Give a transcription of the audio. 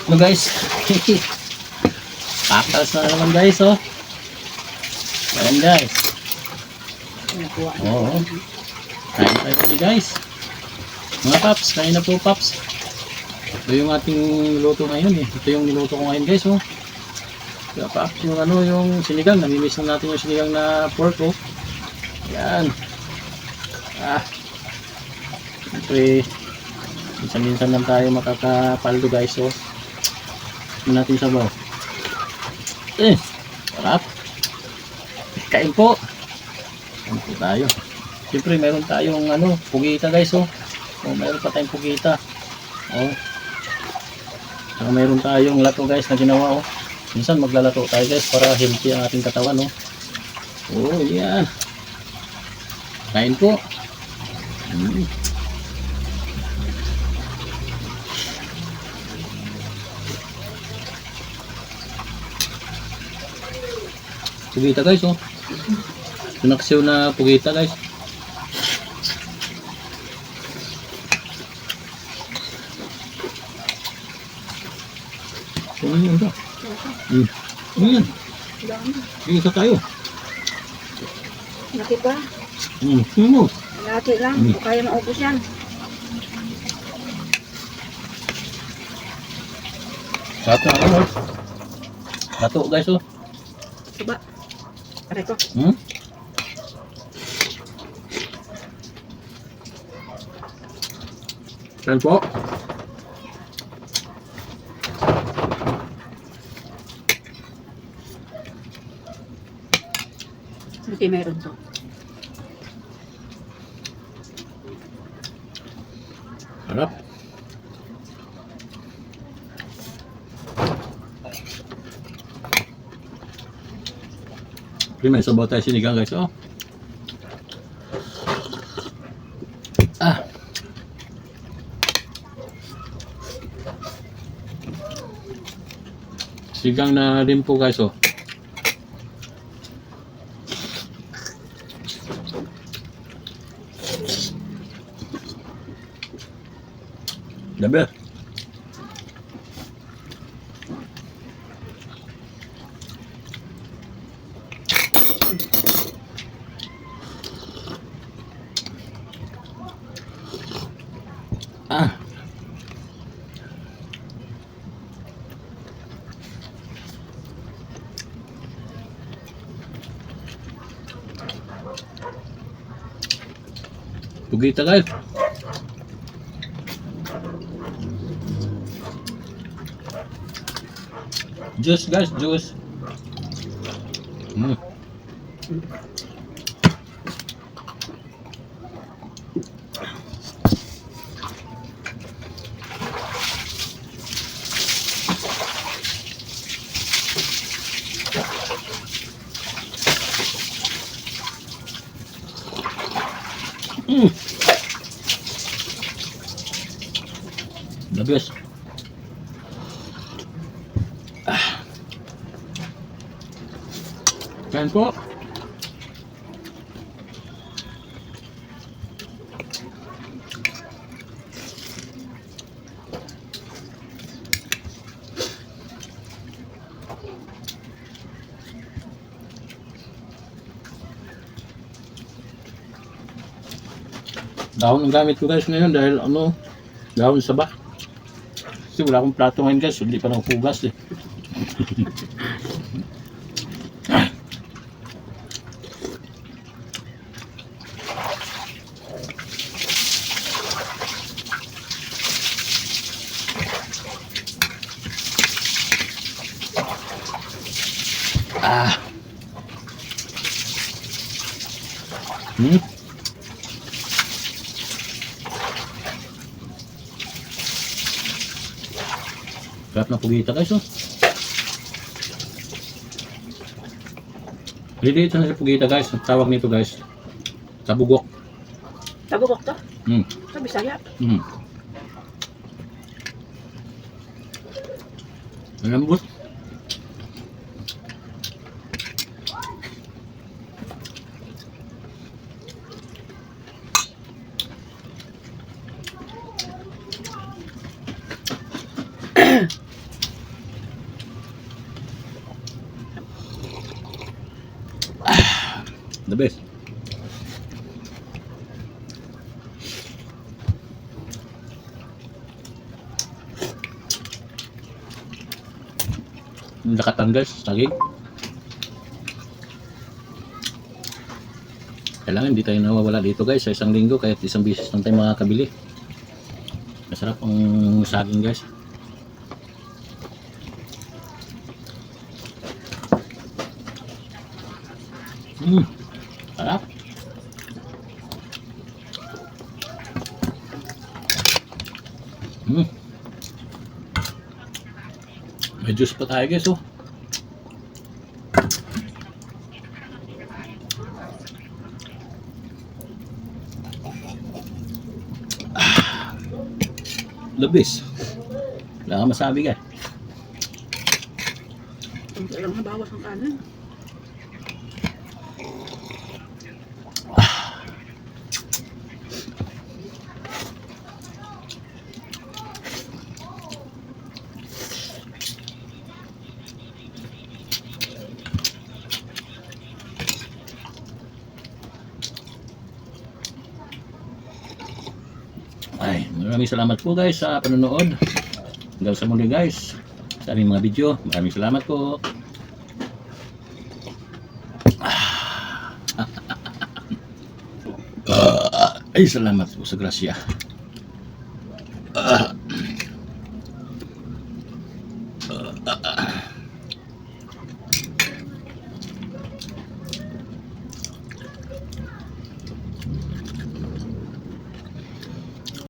No guys. Pakas na naman guys oh. Ayan guys. Oo. Kain tayo ulit guys. Mga paps, kain na po paps. Ito yung ating niluto ngayon eh. Ito yung niluto ko ngayon guys oh. Kaya paps, yung ano yung sinigang. Namimiss na natin yung sinigang na pork oh. Ayan. Siyempre, minsan-minsan lang tayo makakapaldo guys oh. Tignan natin sabaw. Sarap. Kain po. Kain po tayo. Siyempre meron tayong ano, pugita guys oh. Oh, meron pa tayong pugita. Oh. So, meron tayong lato guys na ginawa oh. Minsan maglalato tayo guys para healthy ang ating katawan oh. Oh, yan. Kain po. Pugita guys oh. Pinaksiw na pugita guys. Ano yun ba? Ano yan? Sige ka tayo. Laki pa. Ano? Laki lang. Kung kaya maubos yan. Sarap na ano guys. Lato guys oh. Coba. Aray ko. Saan po? Buti meron to. Harap. May sabaw tayo sinigang guys oh. Sinigang na rin po guys oh. Dabe. Pugita guys. Juice guys, juice. The best. Kain po. Dahon ang gamit ko guys ngayon dahil ano, dahon saba. Kasi wala akong plato ngayon guys, hindi pa nakapugas eh. Sarap na pugita guys oh. Liliit na sa pugita guys. Ang tawag nito guys, tabugok. Tabugok to? Sa Bisaya. Malambot. The best. Lakatan guys, saging. Kailangan hindi tayo nawawala dito guys sa isang linggo kahit isang beses lang tayo makakabili. Masarap ang saging guys. Sarap. May juice pa tayo guys oh. Labis. Wala kang masabi guys. Kunti lang nabawas ang kanin. Ay, maraming salamat po guys sa panonood. Hanggang sa muli guys sa aming mga video. Maraming salamat po. Ay, salamat po sa grasya.